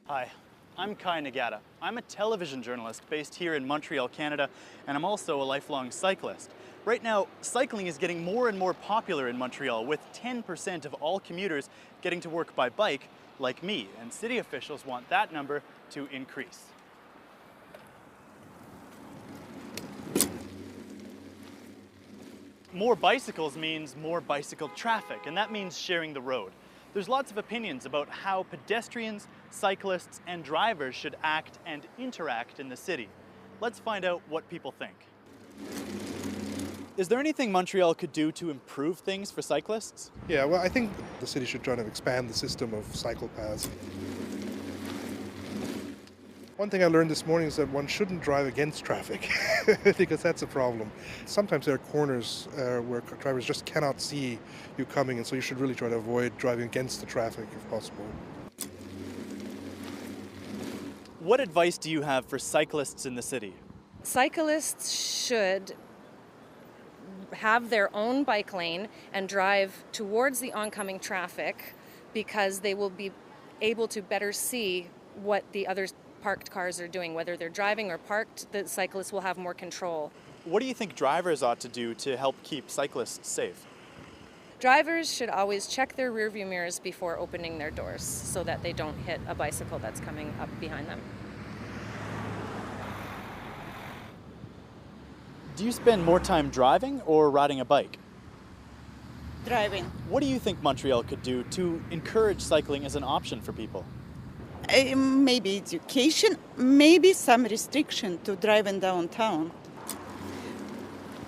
Hi, I'm Kai Nagata. I'm a television journalist based here in Montreal, Canada, and I'm also a lifelong cyclist. Right now, cycling is getting more and more popular in Montreal, with 10% of all commuters getting to work by bike, like me, and city officials want that number to increase. More bicycles means more bicycle traffic, and that means sharing the road. There's lots of opinions about how pedestrians, cyclists, and drivers should act and interact in the city. Let's find out what people think. Is there anything Montreal could do to improve things for cyclists? Yeah, well, I think the city should try to expand the system of cycle paths. One thing I learned this morning is that one shouldn't drive against traffic because that's a problem. Sometimes there are corners where drivers just cannot see you coming, and so you should really try to avoid driving against the traffic if possible. What advice do you have for cyclists in the city? Cyclists should have their own bike lane and drive towards the oncoming traffic because they will be able to better see what the other parked cars are doing. Whether they're driving or parked, the cyclists will have more control. What do you think drivers ought to do to help keep cyclists safe? Drivers should always check their rearview mirrors before opening their doors so that they don't hit a bicycle that's coming up behind them. Do you spend more time driving or riding a bike? Driving. What do you think Montreal could do to encourage cycling as an option for people? Maybe education, maybe some restriction to driving downtown.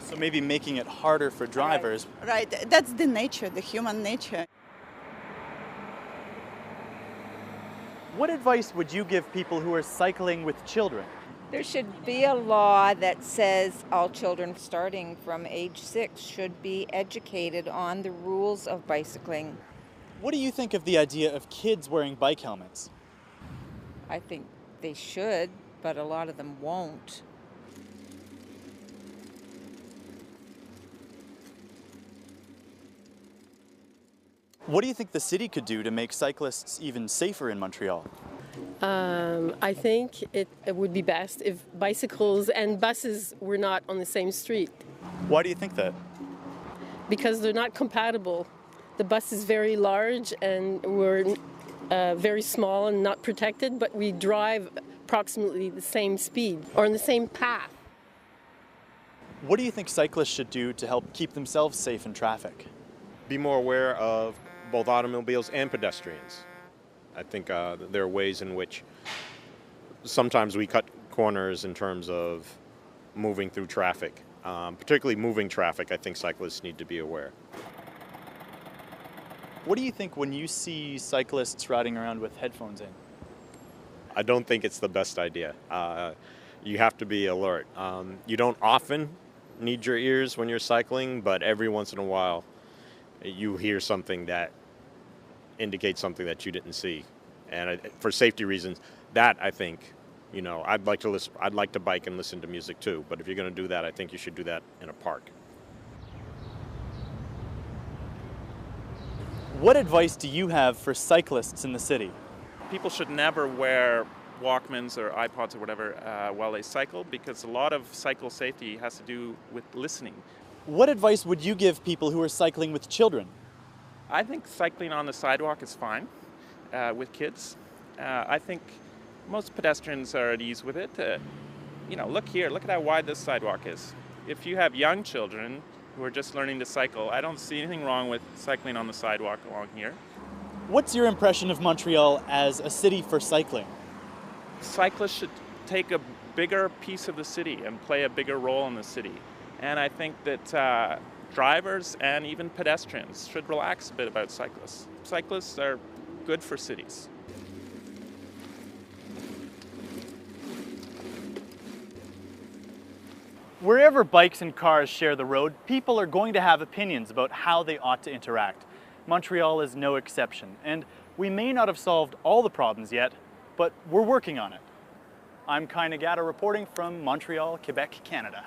So maybe making it harder for drivers. Right, that's the nature, the human nature. What advice would you give people who are cycling with children? There should be a law that says all children starting from age 6 should be educated on the rules of bicycling. What do you think of the idea of kids wearing bike helmets? I think they should, but a lot of them won't. What do you think the city could do to make cyclists even safer in Montreal? I think it would be best if bicycles and buses were not on the same street. Why do you think that? Because they're not compatible. The bus is very large and we're very small and not protected, but we drive approximately the same speed or in the same path. What do you think cyclists should do to help keep themselves safe in traffic? Be more aware of both automobiles and pedestrians. I think there are ways in which sometimes we cut corners in terms of moving through traffic. Particularly moving traffic, I think cyclists need to be aware. What do you think when you see cyclists riding around with headphones in? I don't think it's the best idea. You have to be alert. You don't often need your ears when you're cycling, but every once in a while you hear something that indicates something that you didn't see. And for safety reasons, that I think, I'd like to bike and listen to music too, but if you're going to do that, I think you should do that in a park. What advice do you have for cyclists in the city? People should never wear Walkmans or iPods or whatever while they cycle, because a lot of cycle safety has to do with listening. What advice would you give people who are cycling with children? I think cycling on the sidewalk is fine with kids. I think most pedestrians are at ease with it. Look here, look at how wide this sidewalk is. If you have young children who are just learning to cycle, I don't see anything wrong with cycling on the sidewalk along here. What's your impression of Montreal as a city for cycling? Cyclists should take a bigger piece of the city and play a bigger role in the city. And I think that drivers and even pedestrians should relax a bit about cyclists. Cyclists are good for cities. Wherever bikes and cars share the road, people are going to have opinions about how they ought to interact. Montreal is no exception, and we may not have solved all the problems yet, but we're working on it. I'm Kai Nagata reporting from Montreal, Quebec, Canada.